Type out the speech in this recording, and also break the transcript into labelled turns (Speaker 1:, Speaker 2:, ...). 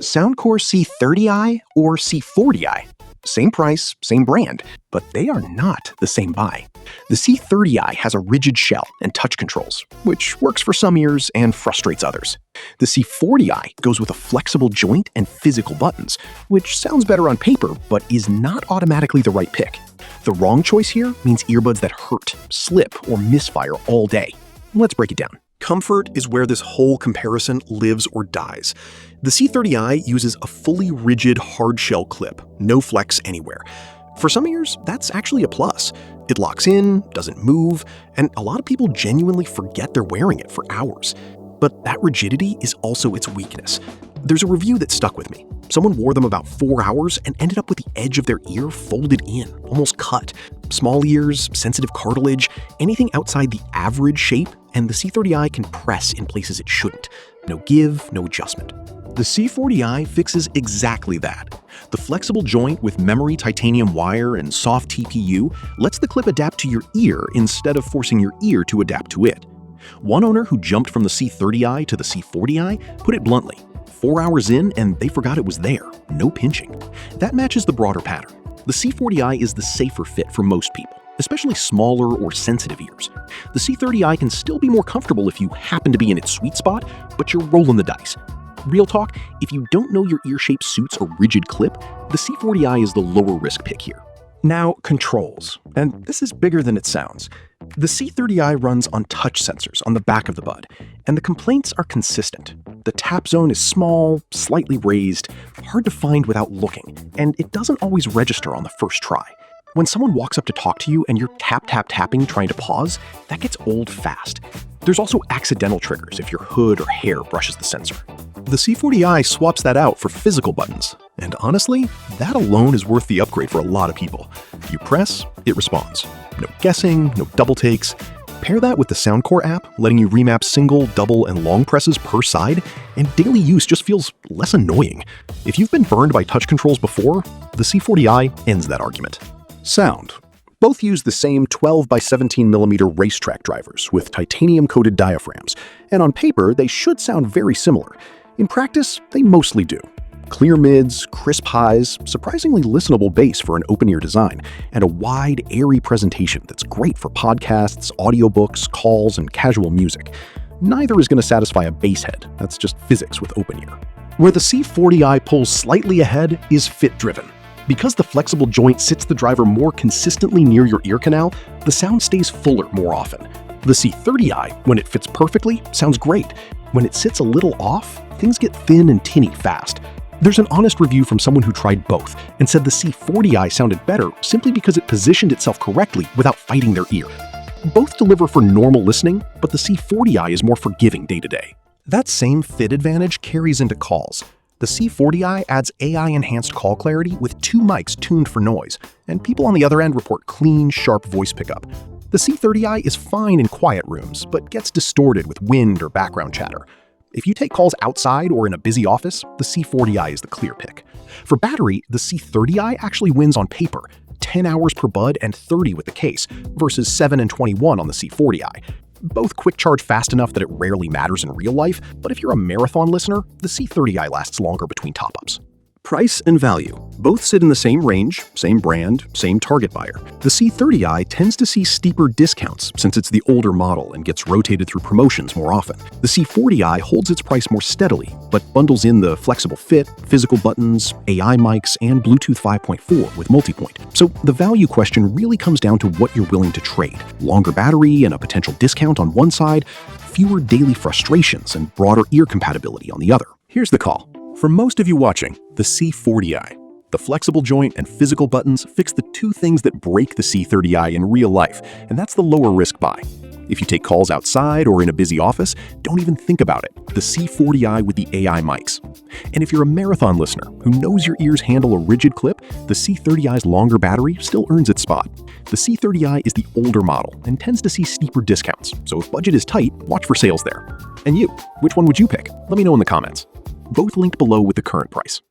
Speaker 1: Soundcore C30i or C40i. Same price, same brand, but they are not the same buy. The C30i has a rigid shell and touch controls, which works for some ears and frustrates others. The C40i goes with a flexible joint and physical buttons, which sounds better on paper, but is not automatically the right pick. The wrong choice here means earbuds that hurt, slip, or misfire all day. Let's break it down. Comfort is where this whole comparison lives or dies. The C30i uses a fully rigid hard shell clip, no flex anywhere. For some ears, that's actually a plus. It locks in, doesn't move, and a lot of people genuinely forget they're wearing it for hours. But that rigidity is also its weakness. There's a review that stuck with me. Someone wore them about 4 hours and ended up with the edge of their ear folded in, almost cut. Small ears, sensitive cartilage, anything outside the average shape, and the C30i can press in places it shouldn't. No give, no adjustment. The C40i fixes exactly that. The flexible joint with memory titanium wire and soft TPU lets the clip adapt to your ear instead of forcing your ear to adapt to it. One owner who jumped from the C30i to the C40i put it bluntly: 4 hours in and they forgot it was there, no pinching. That matches the broader pattern. The C40i is the safer fit for most people, especially smaller or sensitive ears. The C30i can still be more comfortable if you happen to be in its sweet spot, but you're rolling the dice. Real talk, if you don't know your ear shape suits a rigid clip, the C40i is the lower risk pick here. Now, controls. And this is bigger than it sounds. The C30i runs on touch sensors on the back of the bud, and the complaints are consistent. The tap zone is small, slightly raised, hard to find without looking, and it doesn't always register on the first try. When someone walks up to talk to you and you're tapping trying to pause, that gets old fast. There's also accidental triggers if your hood or hair brushes the sensor. The C40i swaps that out for physical buttons, and honestly, that alone is worth the upgrade for a lot of people. You press, it responds. No guessing, no double takes. Pair that with the Soundcore app, letting you remap single, double, and long presses per side, and daily use just feels less annoying. If you've been burned by touch controls before, the C40i ends that argument. Sound. Both use the same 12 by 17mm racetrack drivers with titanium-coated diaphragms, and on paper, they should sound very similar. In practice, they mostly do. Clear mids, crisp highs, surprisingly listenable bass for an open-ear design, and a wide, airy presentation that's great for podcasts, audiobooks, calls, and casual music. Neither is going to satisfy a bass head. That's just physics with open ear. Where the C40i pulls slightly ahead is fit-driven. Because the flexible joint sits the driver more consistently near your ear canal, the sound stays fuller more often. The C30i, when it fits perfectly, sounds great. When it sits a little off, things get thin and tinny fast. There's an honest review from someone who tried both and said the C40i sounded better simply because it positioned itself correctly without fighting their ear. Both deliver for normal listening, but the C40i is more forgiving day to day. That same fit advantage carries into calls. The C40i adds AI-enhanced call clarity with 2 mics tuned for noise, and people on the other end report clean, sharp voice pickup. The C30i is fine in quiet rooms, but gets distorted with wind or background chatter. If you take calls outside or in a busy office, the C40i is the clear pick. For battery, the C30i actually wins on paper, 10 hours per bud and 30 with the case, versus 7 and 21 on the C40i. Both quick charge fast enough that it rarely matters in real life, but if you're a marathon listener, the C30i lasts longer between top-ups. Price and value. Both sit in the same range, same brand, same target buyer. The C30i tends to see steeper discounts since it's the older model and gets rotated through promotions more often. The C40i holds its price more steadily, but bundles in the flexible fit, physical buttons, AI mics, and Bluetooth 5.4 with multipoint. So the value question really comes down to what you're willing to trade. Longer battery and a potential discount on one side, fewer daily frustrations and broader ear compatibility on the other. Here's the call. For most of you watching, the C40i. The flexible joint and physical buttons fix the 2 things that break the C30i in real life, and that's the lower risk buy. If you take calls outside or in a busy office, don't even think about it. The C40i with the AI mics. And if you're a marathon listener who knows your ears handle a rigid clip, the C30i's longer battery still earns its spot. The C30i is the older model and tends to see steeper discounts, so if budget is tight, watch for sales there. And you, which one would you pick? Let me know in the comments. Both linked below with the current price.